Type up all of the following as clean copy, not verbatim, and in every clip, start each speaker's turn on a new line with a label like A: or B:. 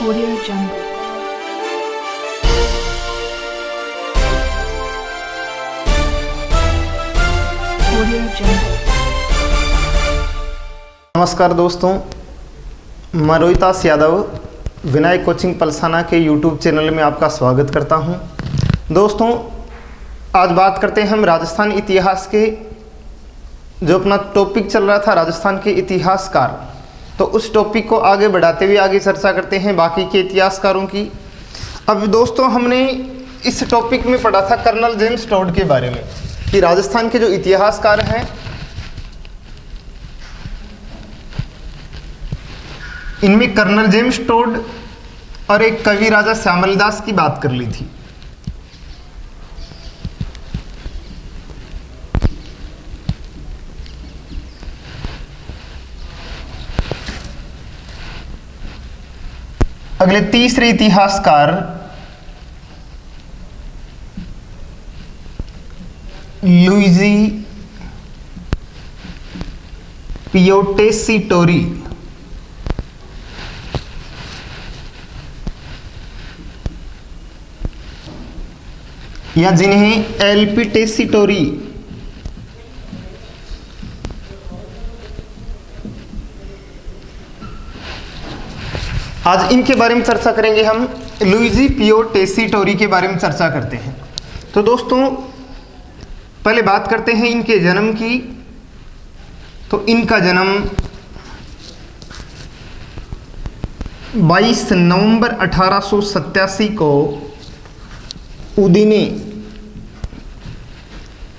A: Audio Jungle. Audio Jungle.
B: नमस्कार दोस्तों, मैं रोहितास यादव विनायक कोचिंग पलसाना के यूट्यूब चैनल में आपका स्वागत करता हूं। दोस्तों, आज बात करते हैं हम राजस्थान इतिहास के, जो अपना टॉपिक चल रहा था राजस्थान के इतिहासकार, तो उस टॉपिक को आगे बढ़ाते हुए आगे चर्चा करते हैं बाकी के इतिहासकारों की। अब दोस्तों, हमने इस टॉपिक में पढ़ा था कर्नल जेम्स टोड के बारे में कि राजस्थान के जो इतिहासकार हैं इनमें कर्नल जेम्स टोड और एक कवि राजा श्यामलदास की बात कर ली थी। अगले तीसरे इतिहासकार लुइजी पियोटेसी टोरी, या जिन्हें एलपी टेसिटोरी आज इनके बारे में चर्चा करेंगे हम। लुइजी पियो टेसिटोरी के बारे में चर्चा करते हैं। तो दोस्तों, पहले बात करते हैं इनके जन्म की। तो इनका जन्म 22 नवंबर 1887 को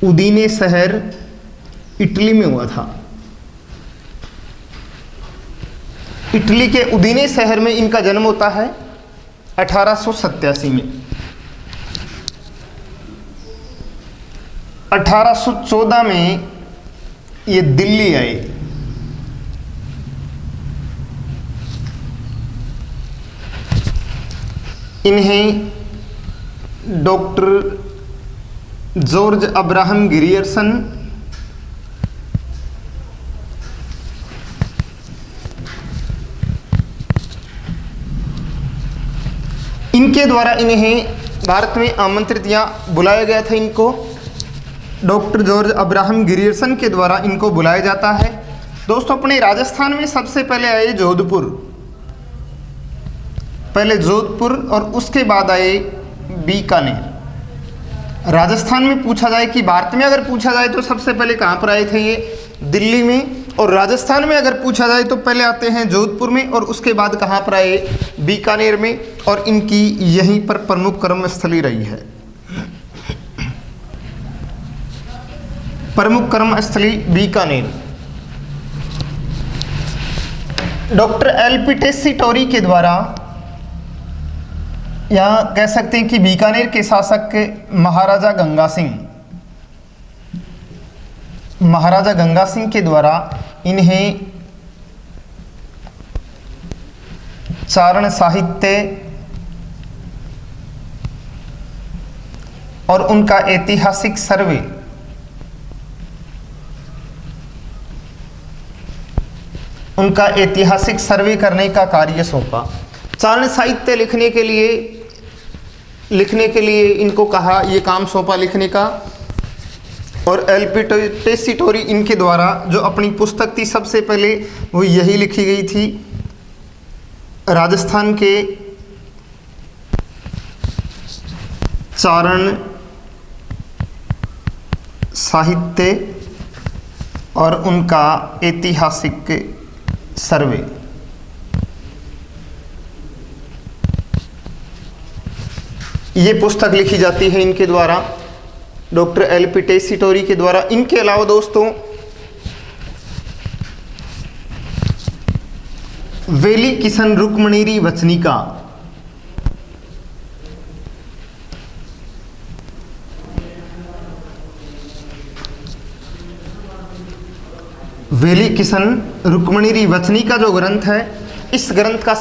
B: उदीने शहर इटली में हुआ था। इटली के उदीने शहर में इनका जन्म होता है 1887 में। 1814 में ये दिल्ली आए। इन्हें डॉक्टर जॉर्ज अब्राहम ग्रियर्सन इनके द्वारा इन्हें भारत में आमंत्रित या बुलाया गया था। इनको डॉक्टर जॉर्ज अब्राहम ग्रियर्सन के द्वारा इनको बुलाया जाता है। दोस्तों, अपने राजस्थान में सबसे पहले आए जोधपुर, पहले जोधपुर और उसके बाद आए बीकानेर। राजस्थान में पूछा जाए कि भारत में अगर पूछा जाए तो सबसे पहले कहाँ पर आए थे, ये दिल्ली में। और राजस्थान में अगर पूछा जाए तो पहले आते हैं जोधपुर में और उसके बाद कहाँ पर आए, बीकानेर में। और इनकी यहीं पर प्रमुख कर्मस्थली रही है। प्रमुख कर्मस्थली बीकानेर। डॉक्टर एलपी टेसिटोरी के द्वारा, यहाँ कह सकते हैं कि बीकानेर के शासक महाराजा गंगा सिंह के द्वारा इन्हें चारण साहित्य और उनका ऐतिहासिक सर्वे करने का कार्य सौंपा। चारण साहित्य लिखने के लिए इनको कहा, ये काम सौंपा लिखने का। और एलपी टेसिटोरी इनके द्वारा जो अपनी पुस्तक थी सबसे पहले वो यही लिखी गई थी, राजस्थान के चारण साहित्य और उनका ऐतिहासिक सर्वे। ये पुस्तक लिखी जाती है इनके द्वारा, डॉक्टर एलपी टेसिटोरी के द्वारा। इनके अलावा दोस्तों, वेली किशन रुक्मणीरी वचनिका, वेली किशन रुक्मणीरी वचनिका जो ग्रंथ है, इस ग्रंथ का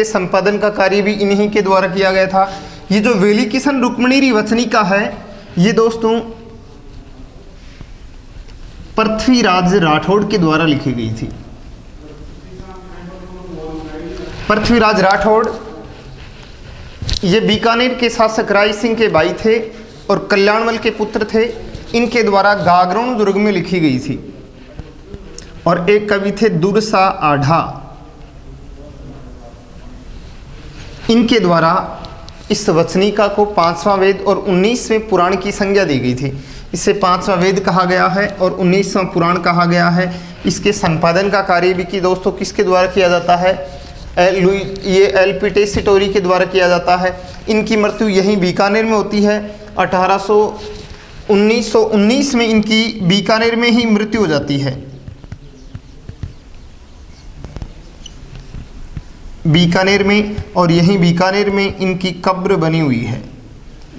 B: संपादन का कार्य भी इन्हीं के द्वारा किया गया था। ये जो वेली किशन रुक्मणीरी वचनिका है, ये दोस्तों पृथ्वीराज राठौड़ के द्वारा लिखी गई थी। पृथ्वीराज राठौड़ ये बीकानेर के शासक राय सिंह के भाई थे और कल्याणमल के पुत्र थे। इनके द्वारा गागरोन दुर्ग में लिखी गई थी। और एक कवि थे दुर्सा आढ़ा, इनके द्वारा इस वचनिका को 5वां वेद और 19वें पुराण की संज्ञा दी गई थी। इसे 5वां वेद कहा गया है और 19वां पुराण कहा गया है। इसके संपादन का कार्य भी कि दोस्तों किसके द्वारा किया जाता है, ये एल.पी. टेसीटोरी के द्वारा किया जाता है। इनकी मृत्यु यहीं बीकानेर में होती है। 1919 में इनकी बीकानेर में ही मृत्यु हो जाती है। बीकानेर में, और यहीं बीकानेर में इनकी कब्र बनी हुई है।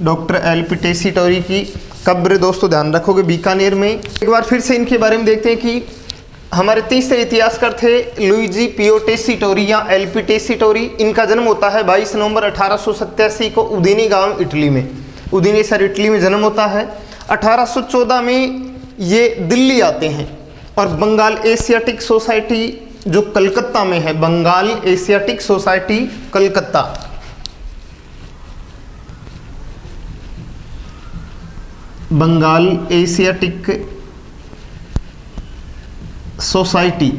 B: Doctor LP. टेसीटोरी की कब्र दोस्तों ध्यान रखोगे बीकानेर में। एक बार फिर से इनके बारे में देखते हैं कि हमारे तीसरे इतिहासकार थे लुइजी पियो टेसीटोरी या एल.पी. टेसीटोरी। इनका जन्म होता है 22 नवंबर 1887 को उदिनी गांव इटली में, उदिनी शहर इटली में जन्म होता है। 1814 में ये दिल्ली आते हैं और बंगाल एशियाटिक सोसाइटी जो कलकत्ता में है, Bengal Asiatic Society Calcutta, Bengal Asiatic Society,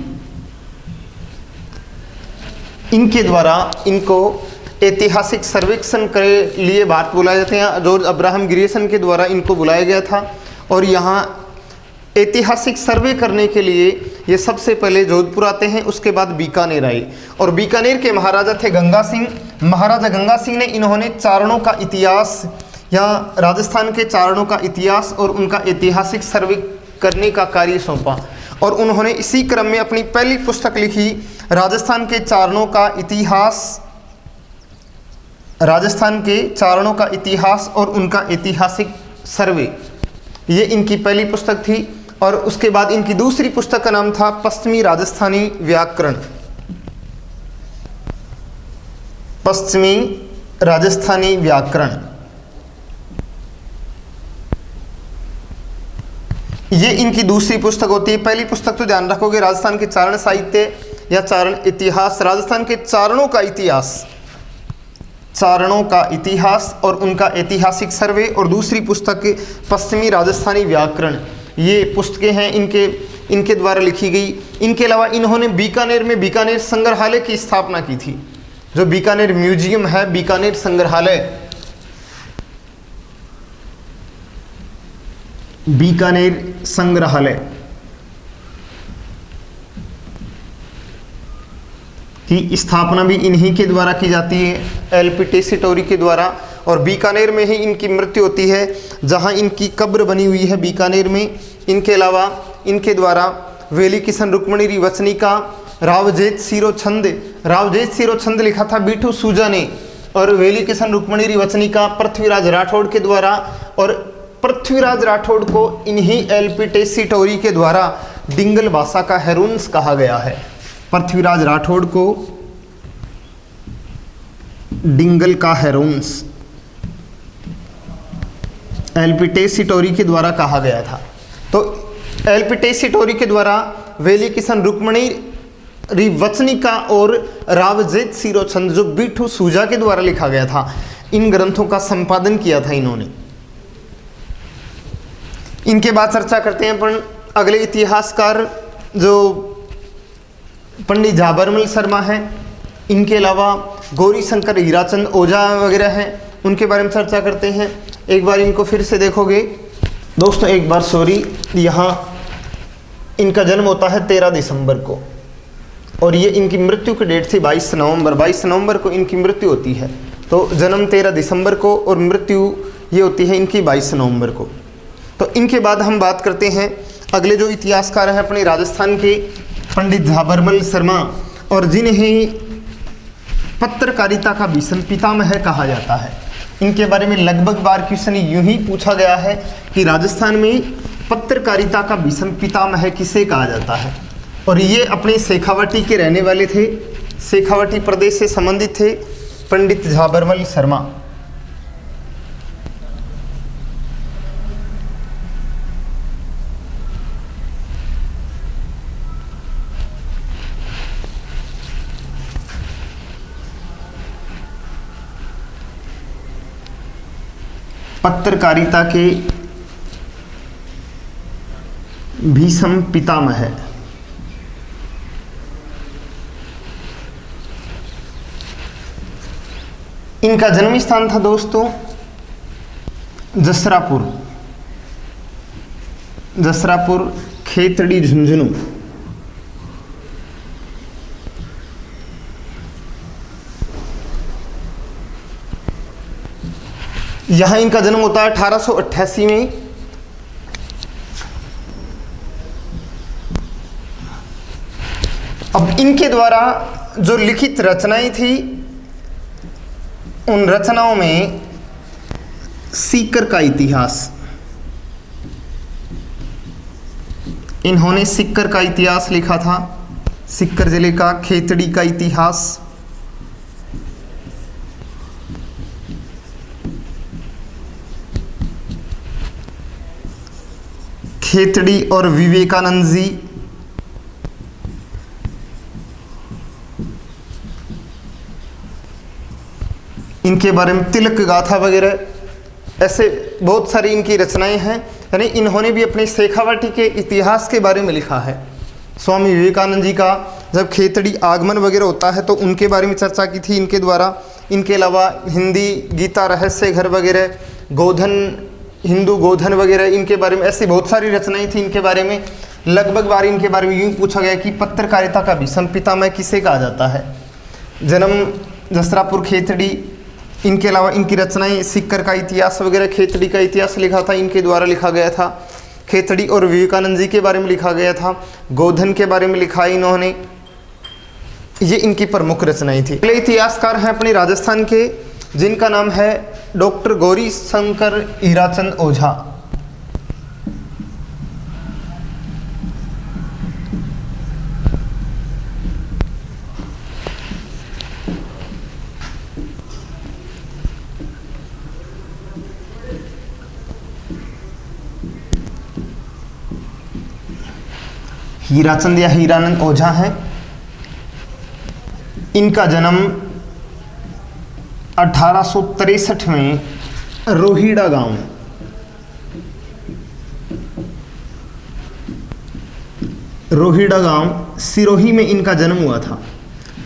B: इनके द्वारा इनको ऐतिहासिक सर्वेक्षण के लिए भारत बुलाए जाते हैं। जॉर्ज अब्राहम ग्रियर्सन के द्वारा इनको बुलाया गया था और यहाँ ऐतिहासिक सर्वे करने के लिए ये सबसे पहले जोधपुर आते हैं, उसके बाद बीकानेर आए। और बीकानेर के महाराजा थे गंगा सिंह। महाराजा गंगा सिंह ने इन्होंने चारणों का इतिहास या राजस्थान के चारणों का इतिहास और उनका ऐतिहासिक सर्वे करने का कार्य सौंपा और उन्होंने इसी क्रम में अपनी पहली पुस्तक लिखी, राजस्थान के चारणों का इतिहास, राजस्थान के चारणों का इतिहास और उनका ऐतिहासिक सर्वे। ये इनकी पहली पुस्तक थी। और उसके बाद इनकी दूसरी पुस्तक का नाम था पश्चिमी राजस्थानी व्याकरण, पश्चिमी राजस्थानी व्याकरण। ये इनकी दूसरी पुस्तक होती है। पहली पुस्तक तो ध्यान रखोगे राजस्थान के चारण साहित्य या चारण इतिहास, राजस्थान के चारणों का इतिहास, चारणों का इतिहास और उनका ऐतिहासिक सर्वे। और दूसरी पुस्तक पश्चिमी राजस्थानी व्याकरण। ये पुस्तकें हैं इनके द्वारा लिखी गई। इनके अलावा इन्होंने बीकानेर में बीकानेर संग्रहालय की स्थापना की थी। जो बीकानेर म्यूजियम है, बीकानेर संग्रहालय, बीकानेर संग्रहालय की स्थापना भी इन्हीं के द्वारा की जाती है, एल.पी. टेसीटोरी के द्वारा। और बीकानेर में ही इनकी मृत्यु होती है, जहां इनकी कब्र बनी हुई है बीकानेर में। इनके अलावा इनके द्वारा वेली किशन रुक्मणी वचनिका, रावजेत सिरोछंद, रावजेत सिरोछंद लिखा था बीठू सूजा ने, और वेली किशन रुक्मणी वचनिका पृथ्वीराज राठौड़ के द्वारा। और पृथ्वीराज राठौड़ को इन्हीं एल.पी. टेसीटोरी के द्वारा डिंगल भाषा का हेरुंस कहा गया है। पृथ्वीराज राठौड़ को डिंगल का हेरुंस एल.पी. टेसीटोरी के द्वारा कहा गया था। तो एल.पी. टेसीटोरी के द्वारा वेली किशन रुक्मणी वचनिका और रावजेत सिरोछंद जो बीठू सूजा के द्वारा लिखा गया था, इन ग्रंथों का संपादन किया था इन्होंने। इनके बाद चर्चा करते हैं अपन अगले इतिहासकार जो पंडित झाबरमल शर्मा हैं। इनके अलावा गौरी शंकर हीराचंद ओझा वगैरह हैं, उनके बारे में चर्चा करते हैं। एक बार इनको फिर से देखोगे दोस्तों, एक बार सॉरी, यहाँ इनका जन्म होता है 13 दिसंबर को और ये इनकी मृत्यु की डेट थी 22 नवंबर। 22 नवंबर को इनकी मृत्यु होती है। तो जन्म 13 दिसंबर को और मृत्यु ये होती है इनकी 22 नवंबर को। तो इनके बाद हम बात करते हैं अगले जो इतिहासकार हैं अपने राजस्थान के, पंडित झाबरमल शर्मा, और जिन्हें पत्रकारिता का भीषण पितामह कहा जाता है। इनके बारे में लगभग बार क्वेश्चन यूं ही पूछा गया है कि राजस्थान में पत्रकारिता का भीषण पितामह किसे कहा जाता है। और ये अपने शेखावाटी के रहने वाले थे, शेखावाटी प्रदेश से संबंधित थे पंडित झाबरमल शर्मा। पत्रकारिता के भीषम पितामह है। इनका जन्म स्थान था दोस्तों जसरापुर, खेतड़ी, झुंझुनू। यहां इनका जन्म होता है 1888 में। अब इनके द्वारा जो लिखित रचनाएं थी, उन रचनाओं में सीकर का इतिहास, इन्होंने सीकर का इतिहास लिखा था। सीकर जिले का खेतड़ी का इतिहास, खेतड़ी और विवेकानंद जी, इनके बारे में तिलक गाथा वगैरह, ऐसे बहुत सारी इनकी रचनाएं हैं। यानी इन्होंने भी अपने शेखावाटी के इतिहास के बारे में लिखा है। स्वामी विवेकानंद जी का जब खेतड़ी आगमन वगैरह होता है तो उनके बारे में चर्चा की थी इनके द्वारा। इनके अलावा हिंदी गीता रहस्य घर वगैरह, गोधन, हिंदू गोधन वगैरह, इनके बारे में ऐसी बहुत सारी रचनाएं थी इनके बारे में। लगभग बार इनके बारे में यूँ पूछा गया कि पत्रकारिता का भीषम पितामह किसे कहा जाता है। जन्म जसरापुर, खेतड़ी। इनके अलावा इनकी रचनाएं सीकर का इतिहास वगैरह, खेतड़ी का इतिहास लिखा था, इनके द्वारा लिखा गया था। खेतड़ी और विवेकानंद जी के बारे में लिखा गया था। गोधन के बारे में लिखा है इन्होंने। ये इनकी प्रमुख रचनाएं थी। अगले इतिहासकार हैं अपने राजस्थान के, जिनका नाम है डॉक्टर गौरी शंकर हीराचंद ओझा। हीराचंद या हीरानंद ओझा हैं। इनका जन्म 1863 में रोहिड़ा गांव, सिरोही में इनका जन्म हुआ था।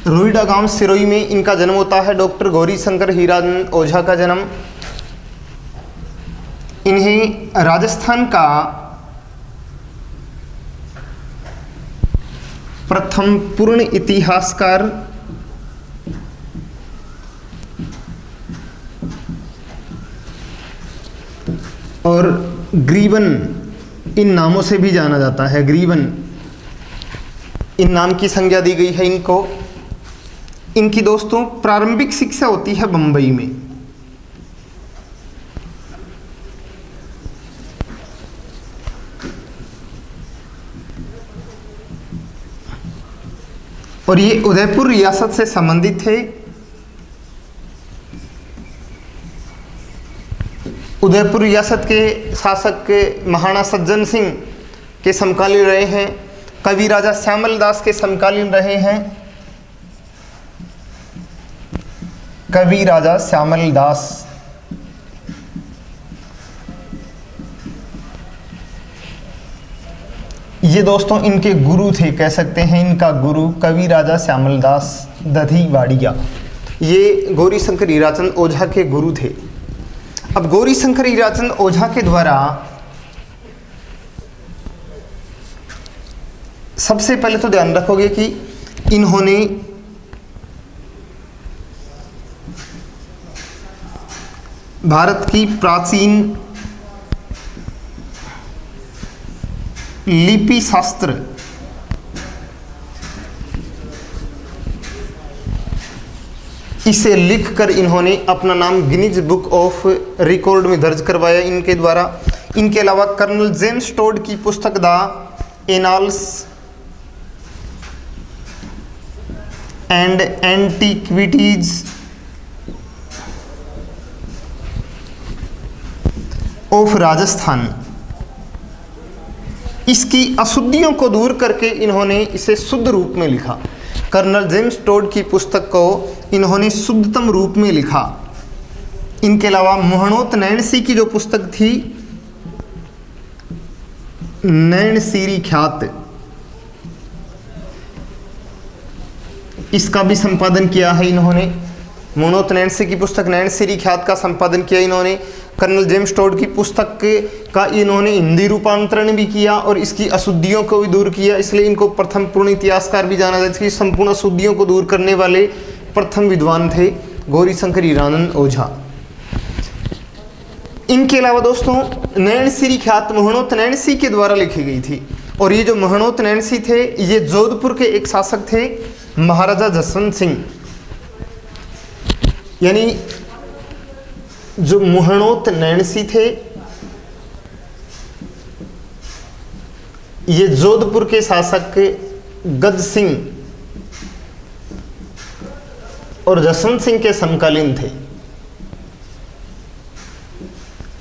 B: रोहिड़ा गांव सिरोही में इनका जन्म होता है। डॉक्टर गौरी शंकर हीरानंद ओझा का जन्म। इन्हें राजस्थान का प्रथम पूर्ण इतिहासकार और ग्रीवन इन नामों से भी जाना जाता है। ग्रीवन इन नाम की संज्ञा दी गई है इनको। इनकी दोस्तों प्रारंभिक शिक्षा होती है बंबई में। और ये उदयपुर रियासत से संबंधित थे। उदयपुर रियासत के शासक के महाराणा सज्जन सिंह के समकालीन रहे हैं। कवि राजा श्यामल दास के समकालीन रहे हैं। कवि राजा श्यामल दास ये दोस्तों इनके गुरु थे, कह सकते हैं इनका गुरु कवि राजा श्यामल दास दधीवाड़िया। ये गौरी शंकर हीराचंद ओझा के गुरु थे। अब गौरी शंकर हीराचंद ओझा के द्वारा सबसे पहले तो ध्यान रखोगे कि इन्होंने भारत की प्राचीन लिपि शास्त्र इसे लिखकर इन्होंने अपना नाम गिनीज बुक ऑफ रिकॉर्ड में दर्ज करवाया इनके द्वारा। इनके अलावा कर्नल जेम्स टोड की पुस्तक the annals and antiquities of Rajasthan, इसकी अशुद्धियों को दूर करके इन्होंने इसे शुद्ध रूप में लिखा। कर्नल जेम्स टोड की पुस्तक को इन्होंने शुद्धतम रूप में लिखा। इनके अलावा मोहनोत नैणसी की जो पुस्तक थी नैणसीरी ख्यात, इसका भी संपादन किया है इन्होंने। मोहनोत नैणसी की पुस्तक नैणसीरी ख्यात का संपादन किया इन्होंने। कर्नल जेम्स टोड की पुस्तक का इन्होंने हिंदी रूपांतरण भी किया और इसकी अशुद्धियों को भी दूर किया, इसलिए इनको प्रथम पूर्ण इतिहासकार भी जाना जाता है। संपूर्ण अशुद्धियों को दूर करने वाले प्रथम विद्वान थे गौरीशंकर हीरानंद ओझा। इनके अलावा दोस्तों नैणसीरी ख्यात मोहनोत नैणसी के द्वारा लिखी गई थी, और ये जो मोहनोत नैणसी थे ये जोधपुर के एक शासक थे महाराजा जसवंत सिंह। यानी जो मोहनोत नैणसी थे ये जोधपुर के शासक गज सिंह और जसवंत सिंह के समकालीन थे।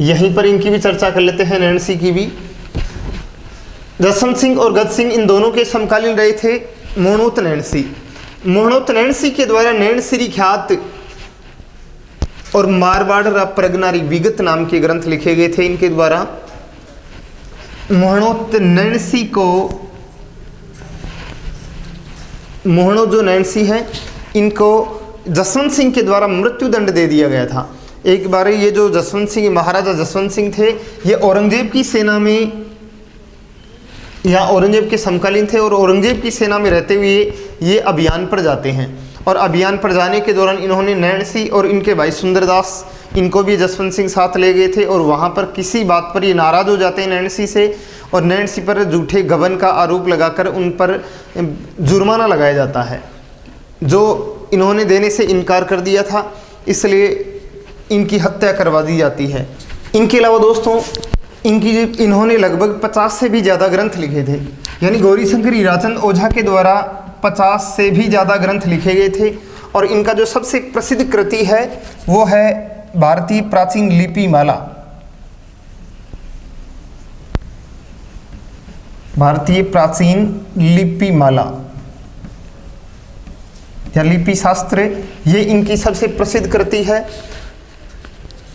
B: यहीं पर इनकी भी चर्चा कर लेते हैं, नैणसी की भी। जसवंत सिंह और गज सिंह इन दोनों के समकालीन रहे थे मोहनोत नैणसी। मोहनोत नैणसी के द्वारा नैणसीरी ख्यात और मारवाड़ प्रगनारी विगत नाम के ग्रंथ लिखे गए थे इनके द्वारा। मोहनोत नैणसी को, मोहनोत जो नैणसी है इनको जसवंत सिंह के द्वारा मृत्युदंड दे दिया गया था। एक बार ये जो जसवंत सिंह, महाराजा जसवंत सिंह थे, ये औरंगजेब की सेना में या औरंगजेब के समकालीन थे और औरंगजेब की सेना में रहते हुए ये अभियान पर जाते हैं। और अभियान पर जाने के दौरान इन्होंने नैणसी और इनके भाई सुंदरदास, इनको भी जसवंत सिंह साथ ले गए थे, और वहाँ पर किसी बात पर ये नाराज़ हो जाते हैं नैणसी से, और नैणसी पर झूठे गबन का आरोप लगाकर उन पर जुर्माना लगाया जाता है जो इन्होंने देने से इनकार कर दिया था, इसलिए इनकी हत्या करवा दी जाती है। इनके अलावा दोस्तों इन्होंने लगभग 50 से भी ज़्यादा ग्रंथ लिखे थे। यानी गौरीशंकर हीराचंद ओझा के द्वारा 50 से भी ज़्यादा ग्रंथ लिखे गए थे, और इनका जो सबसे प्रसिद्ध कृति है वो है भारतीय प्राचीन लिपि माला। भारतीय प्राचीन लिपि माला या लिपि शास्त्र, ये इनकी सबसे प्रसिद्ध कृति है।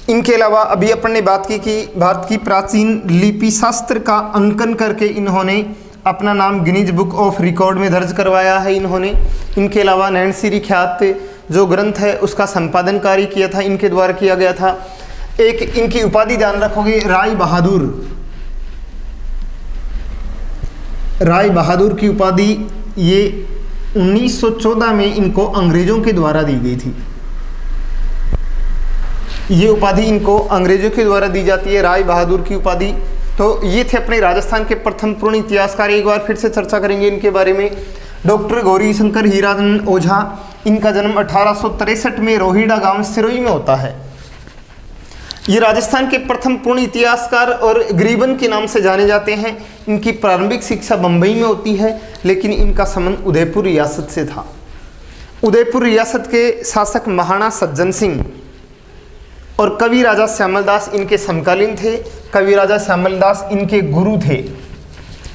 B: इनके अलावा अभी अपन ने बात की कि भारत की प्राचीन लिपि शास्त्र का अंकन करके इन्होंने अपना नाम गिनीज बुक ऑफ रिकॉर्ड में दर्ज करवाया है इन्होंने। इनके अलावा नैणसीरी ख्यात जो ग्रंथ है उसका संपादन कार्य किया था, इनके द्वारा किया गया था। एक इनकी उपाधि ध्यान रखोगे, राय बहादुर। राय बहादुर की उपाधि ये 1914 में इनको अंग्रेजों के द्वारा दी गई थी। ये उपाधि इनको अंग्रेजों के द्वारा दी जाती है, राय बहादुर की उपाधि। तो ये थे अपने राजस्थान के प्रथम पूर्ण इतिहासकार। एक बार फिर से चर्चा करेंगे इनके बारे में। डॉक्टर गौरीशंकर हीरानंद ओझा, इनका जन्म 1863 में रोहिड़ा गांव सिरोही में होता है। ये राजस्थान के प्रथम पूर्ण इतिहासकार और गरीबन के नाम से जाने जाते हैं। इनकी प्रारंभिक शिक्षा बम्बई में होती है, लेकिन इनका संबंध उदयपुर रियासत से था। उदयपुर रियासत के शासक महाराणा सज्जन सिंह और कवि राजा श्यामल दास इनके समकालीन थे। कवि राजा श्यामल दास इनके गुरु थे।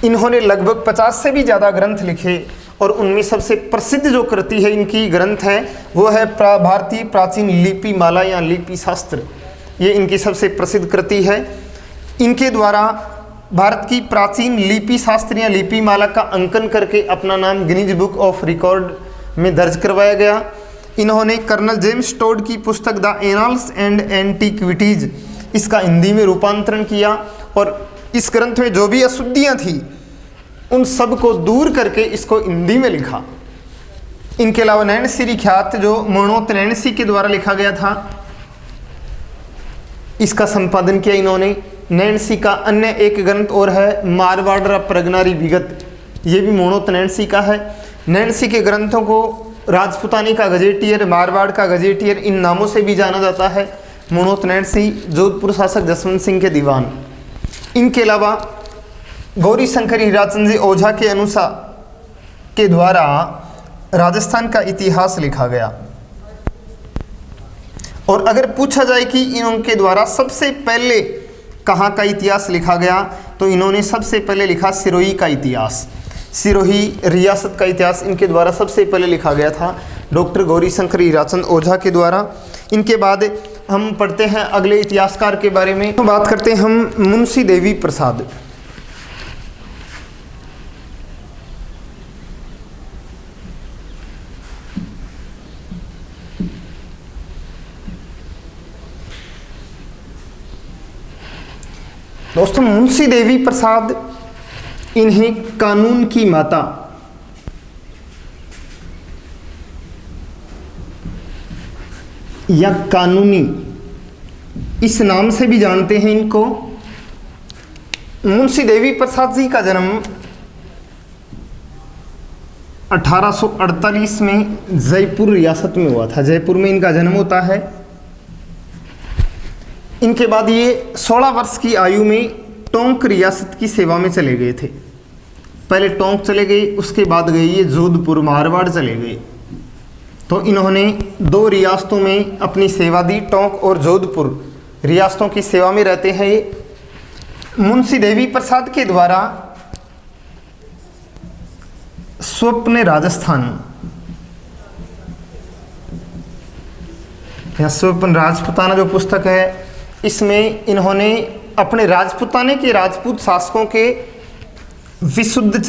B: इन्होंने लगभग 50 से भी ज़्यादा ग्रंथ लिखे, और उनमें सबसे प्रसिद्ध जो कृति है इनकी ग्रंथ है वो है भारतीय प्राचीन लिपि माला या लिपि शास्त्र। ये इनकी सबसे प्रसिद्ध कृति है। इनके द्वारा भारत की प्राचीन लिपि शास्त्र या लिपि माला का अंकन करके अपना नाम गिनीज बुक ऑफ रिकॉर्ड में दर्ज करवाया गया। इन्होंने कर्नल जेम्स टोड की पुस्तक द एनाल्स एंड एंटीक्विटीज, इसका हिंदी में रूपांतरण किया, और इस ग्रंथ में जो भी अशुद्धियाँ थी उन सब को दूर करके इसको हिंदी में लिखा। इनके अलावा नैणसीरी ख्यात जो मोहनोत नैणसी के द्वारा लिखा गया था, इसका संपादन किया इन्होंने। नैणसी का अन्य एक ग्रंथ और है मारवाड़ प्रगनारी विगत, ये भी मोहनोत नैणसी का है। नैणसी के ग्रंथों को राजपुतानी का गजेटियर, मारवाड़ का गजेटियर, इन नामों से भी जाना जाता है। मोहनोत नैणसी जोधपुर शासक जसवंत सिंह के दीवान। इनके अलावा गौरीशंकर हीराचंद जी ओझा के अनुसार के द्वारा राजस्थान का इतिहास लिखा गया। और अगर पूछा जाए कि इनके द्वारा सबसे पहले कहाँ का इतिहास लिखा गया, तो इन्होंने सबसे पहले लिखा सिरोही का इतिहास। सिरोही रियासत का इतिहास इनके द्वारा सबसे पहले लिखा गया था, डॉक्टर गौरीशंकर हीराचंद ओझा के द्वारा। इनके बाद हम पढ़ते हैं अगले इतिहासकार के बारे में। तो बात करते हैं हम मुंशी देवी प्रसाद। दोस्तों, मुंशी देवी प्रसाद, इन्हें कानून की माता या कानूनी इस नाम से भी जानते हैं इनको। मुंशी देवी प्रसाद जी का जन्म 1848 में जयपुर रियासत में हुआ था। जयपुर में इनका जन्म होता है। इनके बाद ये 16 वर्ष की आयु में टोंक रियासत की सेवा में चले गए थे। पहले टोंक चले गए, उसके बाद गए ये जोधपुर मारवाड़ चले गए। तो इन्होंने 2 रियासतों में अपनी सेवा दी। टोंक और जोधपुर रियासतों की सेवा में रहते हैं ये। मुंशी देवी प्रसाद के द्वारा स्वप्न राजस्थान या स्वप्न राजपूताना जो पुस्तक है, इसमें इन्होंने अपने राजपूताने के राजपूत शासकों के विशुद्ध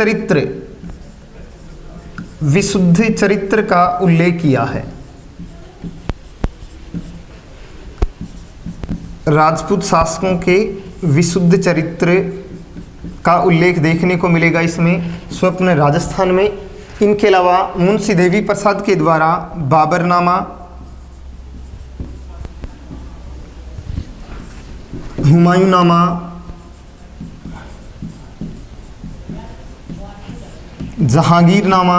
B: चरित्र का उल्लेख किया है। राजपूत शासकों के विशुद्ध चरित्र का उल्लेख देखने को मिलेगा इसमें स्वप्न राजस्थान में। इनके अलावा मुंशी देवी प्रसाद के द्वारा बाबरनामा, हुमायूंनामा, जहांगीरनामा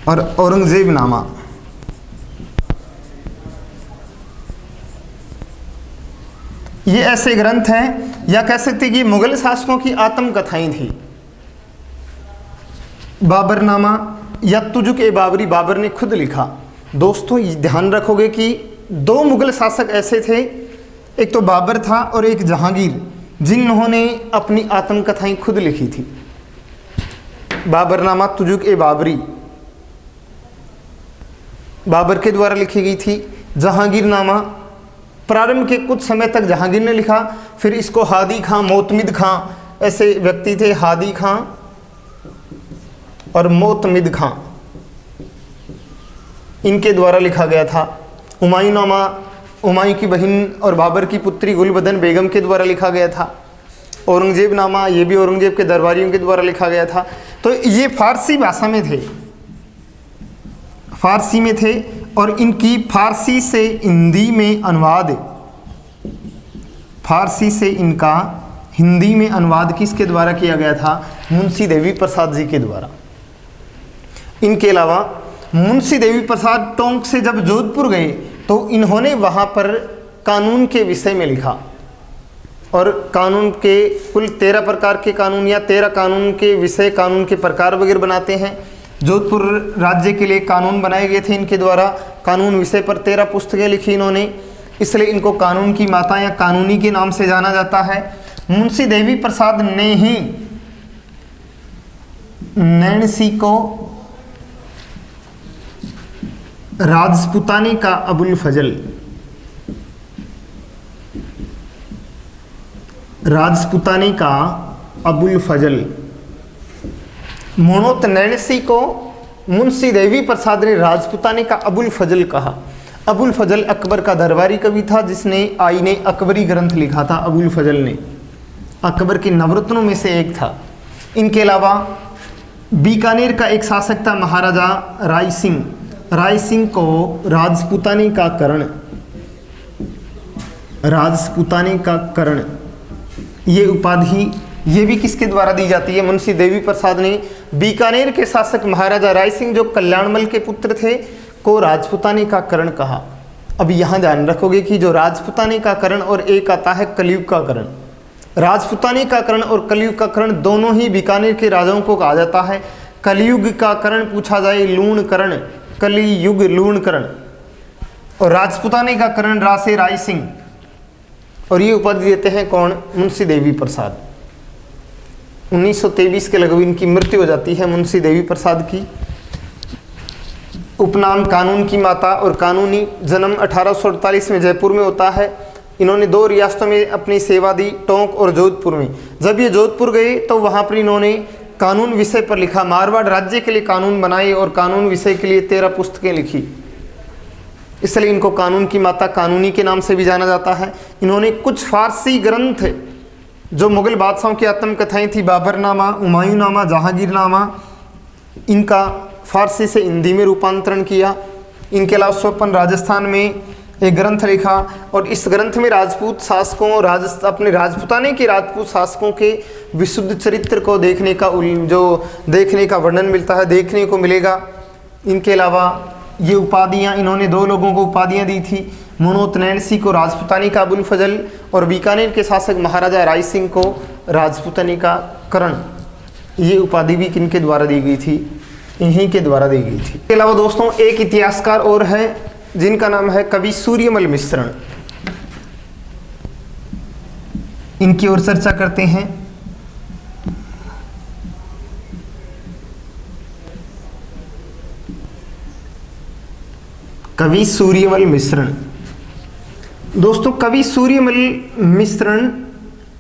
B: और औरंगजेबनामा, ये ऐसे ग्रंथ हैं, या कह सकते हैं कि मुगल शासकों की आत्मकथाएं थी। बाबरनामा या तुजुक ए बाबरी, बाबर ने खुद लिखा। दोस्तों, ध्यान रखोगे कि 2 मुगल शासक ऐसे थे, एक तो बाबर था और एक जहांगीर, जिन्होंने अपनी आत्मकथाएं खुद लिखी थी। बाबरनामा तुजुक ए बाबरी बाबर के द्वारा लिखी गई थी। जहांगीरनामा प्रारंभ के कुछ समय तक जहांगीर ने लिखा, फिर इसको हादी खां, मोतमिद खां, ऐसे व्यक्ति थे, हादी खां और मोतमिद खां, इनके द्वारा लिखा गया था। हुमायूंनामा हुमायूं की बहन और बाबर की पुत्री गुलबदन बेगम के द्वारा लिखा गया था। औरंगजेबनामा, ये भी औरंगजेब के दरबारियों के द्वारा लिखा गया था। तो ये फारसी भाषा में थे, फारसी में थे, और इनकी फारसी से हिंदी में अनुवाद, फारसी से इनका हिंदी में अनुवाद किसके द्वारा किया गया था? मुंशी देवी प्रसाद जी के द्वारा। इनके अलावा मुंशी देवी प्रसाद टोंक से जब जोधपुर गए तो इन्होंने वहाँ पर कानून के विषय में लिखा, और कानून के कुल 13 प्रकार के कानून या 13 कानून के विषय, कानून के प्रकार वगैरह बनाते हैं। जोधपुर राज्य के लिए कानून बनाए गए थे इनके द्वारा। कानून विषय पर 13 पुस्तकें लिखी इन्होंने, इसलिए इनको कानून की माता या कानूनी के नाम से जाना जाता है। मुंशी देवी प्रसाद ने ही नैणसी को राजपूतानी का अबुल फजल, राजपूतानी का अबुल फजल, मोनोत नैणसी को मुंशी देवी प्रसाद ने राजपूतानी का अबुल फजल कहा। अबुल फजल अकबर का दरबारी कवि था, जिसने आईने अकबरी ग्रंथ लिखा था। अबुल फजल ने अकबर के नवरत्नों में से एक था। इनके अलावा बीकानेर का एक शासक था महाराजा राय सिंह। राय सिंह को राजपूतानी का करण, राजपूतानी का करण, ये उपाधि ये भी किसके द्वारा दी जाती है? मुंशी देवी प्रसाद ने बीकानेर के शासक महाराजा राय सिंह, जो कल्याणमल के पुत्र थे, को राजपूतानी का करण कहा। अब यहाँ ध्यान रखोगे कि जो राजपूतानी का करण और एक आता है कलयुग का करण। राजपूतानी का करण और कलयुग का करण दोनों ही बीकानेर के राजाओं को कहा जाता है। कलयुग का करण पूछा जाए लूण करण, कलियुग लूण करण, और राजपूतानी का करण रासे राय सिंह, और ये उपाधि देते हैं कौन? मुंशी देवी प्रसाद। 1923 के लगभग इनकी मृत्यु हो जाती है मुंशी देवी प्रसाद की। उपनाम कानून की माता और कानूनी जन्म 1848 में जयपुर में होता है। इन्होंने 2 रियासतों में अपनी सेवा दी, टोंक और जोधपुर में। जब ये जोधपुर गए तो वहाँ पर इन्होंने कानून विषय पर लिखा, मारवाड़ राज्य के लिए कानून बनाए और कानून विषय के लिए 13 पुस्तकें लिखी, इसलिए इनको कानून की माता, कानूनी के नाम से भी जाना जाता है। इन्होंने कुछ फारसी ग्रंथ जो मुगल बादशाहों की आत्मकथाएं थी, बाबरनामा, हुमायूंनामा, जहांगीरनामा, इनका फारसी से हिंदी में रूपांतरण किया। इनके अलावा स्वपन राजस्थान में एक ग्रंथ लिखा और इस ग्रंथ में राजपूत शासकों, अपने राजपूताने के राजपूत शासकों के विशुद्ध चरित्र को देखने का वर्णन मिलता है, देखने को मिलेगा। इनके अलावा ये उपाधियाँ, इन्होंने 2 लोगों को उपाधियाँ दी थी, मनोत नैनसी को राजपूतानी का अबुल फजल और बीकानेर के शासक महाराजा राय सिंह को राजपूतानी का करण। ये उपाधि भी किनके द्वारा दी गई थी? इन्हीं के द्वारा दी गई थी। इसके अलावा दोस्तों एक इतिहासकार और है जिनका नाम है कवि सूर्यमल मिश्रण। इनकी ओर चर्चा करते हैं। कवि सूर्यमल मिश्रण। दोस्तों कवि सूर्यमल मिश्रण,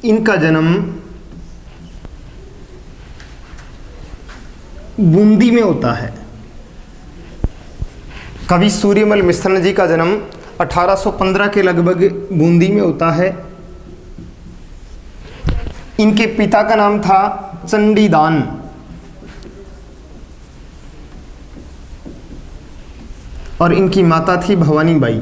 B: इनका जन्म बूंदी में होता है। कवि सूर्यमल मिश्रण जी का जन्म 1815 के लगभग बूंदी में होता है। इनके पिता का नाम था चंडीदान और इनकी माता थी भवानी बाई।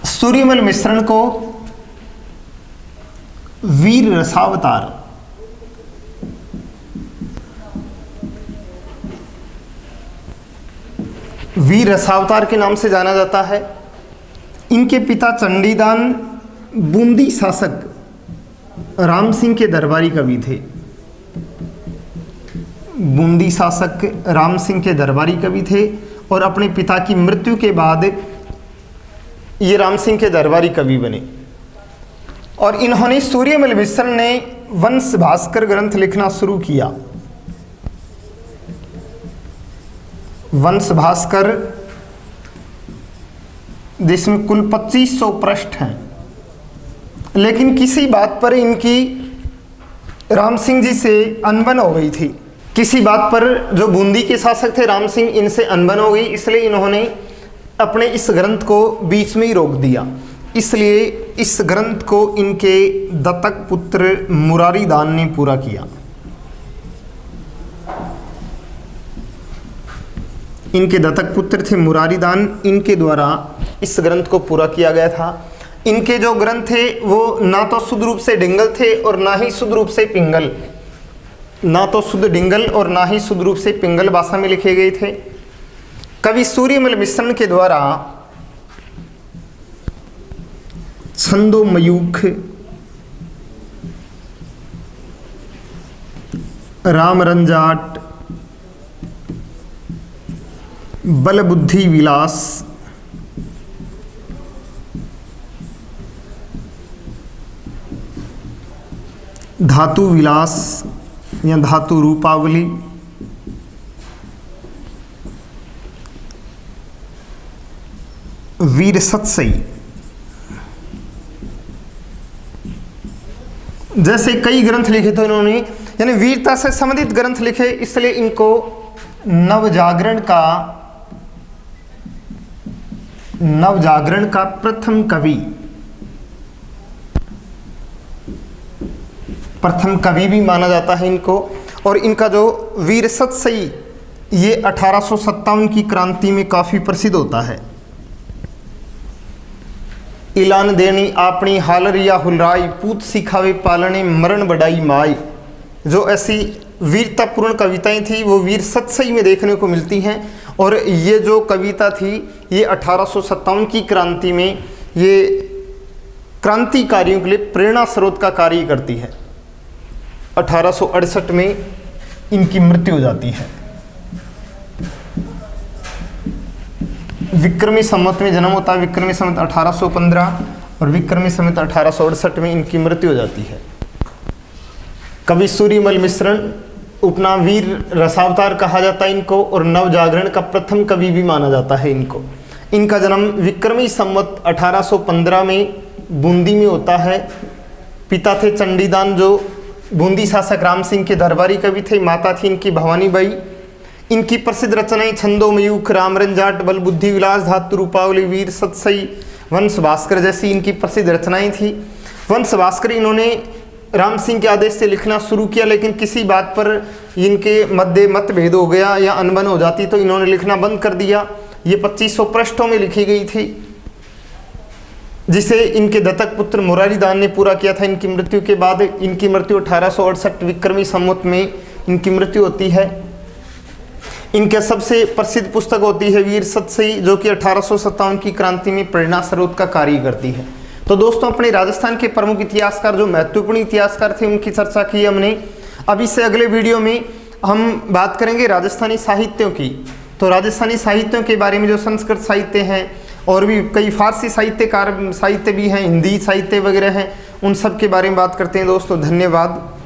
B: सूर्यमल मिश्रण को वीर रसावतार, वीर रसावतार के नाम से जाना जाता है। इनके पिता चंडीदान बूंदी शासक राम सिंह के दरबारी कवि थे। बूंदी शासक राम सिंह के दरबारी कवि थे और अपने पिता की मृत्यु के बाद ये राम सिंह के दरबारी कवि बने। और इन्होंने सूर्यमल मिश्रण ने वंश भास्कर ग्रंथ लिखना शुरू किया। वंश भास्कर जिसमें कुल 2500 पृष्ठ हैं, लेकिन किसी बात पर इनकी राम सिंह जी से अनबन हो गई थी। किसी बात पर जो बूंदी के शासक थे राम सिंह, इनसे अनबन हो गई, इसलिए इन्होंने अपने इस ग्रंथ को बीच में ही रोक दिया। इसलिए इस ग्रंथ को इनके दत्तक पुत्र मुरारी दान ने पूरा किया। इनके दत्तक पुत्र थे मुरारी दान, इनके द्वारा इस ग्रंथ को पूरा किया गया था। इनके जो ग्रंथ थे वो ना तो शुद्ध रूप से डिंगल थे और ना ही शुद्ध रूप से पिंगल, ना तो शुद्ध डिंगल और ना ही शुद्ध रूप से पिंगल भाषा में लिखे गए थे। कवि सूर्यमल मिश्रण के द्वारा छंदोमयूख, रामरंजाट, बल बुद्धि विलास, धातु विलास या धातु रूपावली, वीर सत्सई जैसे कई ग्रंथ लिखे थे इन्होंने, यानी वीरता से संबंधित ग्रंथ लिखे, इसलिए इनको नवजागरण का प्रथम कवि भी माना जाता है इनको। और इनका जो वीर सत्सई ये 1857 की क्रांति में काफ़ी प्रसिद्ध होता है। इलान देनी आपनी हालरिया हुलराई, पूत सिखावे पालने मरण बढ़ाई माई, जो ऐसी वीरतापूर्ण कविताएं थी वो वीर सत्सई में देखने को मिलती हैं। और ये जो कविता थी ये 1857 की क्रांति में ये क्रांतिकारियों के लिए प्रेरणा स्रोत का कार्य करती है। 1868 में इनकी मृत्यु हो जाती है। विक्रमी संवत में जन्म होता है, विक्रमी संवत 1815 और विक्रमी संवत 1868 में इनकी मृत्यु हो जाती है। कवि सूर्यमल मिश्रण, उपनाम वीर रसावतार कहा जाता है इनको, और नवजागरण का प्रथम कवि भी माना जाता है इनको। इनका जन्म विक्रमी संवत 1815 में बूंदी में होता है। पिता थे चंडीदान जो बूंदी शासक राम सिंह के दरबारी कवि थे। माता थी इनकी भवानी बाई। इनकी प्रसिद्ध रचनाएं छंदोमयूख, रामरंजाट, बलबुद्धि विलास, धातु रूपावली, वीर सतसई, वंश भास्कर जैसी इनकी प्रसिद्ध रचनाएं थी। वंश भास्कर इन्होंने राम सिंह के आदेश से लिखना शुरू किया, लेकिन किसी बात पर इनके मध्य मतभेद हो गया या अनबन हो जाती तो इन्होंने लिखना बंद कर दिया। ये 2500 पृष्ठों में लिखी गई थी, जिसे इनके दत्तक पुत्र मुरारीदान ने पूरा किया था इनकी मृत्यु के बाद। इनकी मृत्यु 1868 विक्रमी संवत में इनकी मृत्यु होती है। इनके सबसे प्रसिद्ध पुस्तक होती है वीर सतसई, जो कि 1857 की क्रांति में प्रेरणा स्रोत का कार्य करती है। तो दोस्तों, अपने राजस्थान के प्रमुख इतिहासकार, जो महत्वपूर्ण इतिहासकार थे, उनकी चर्चा की हमने। अब इससे अगले वीडियो में हम बात करेंगे राजस्थानी साहित्यों की। तो राजस्थानी साहित्यों के बारे में जो संस्कृत साहित्य हैं और भी कई फारसी साहित्य भी हैं, हिंदी साहित्य वगैरह हैं, उन सब के बारे में बात करते हैं दोस्तों। धन्यवाद।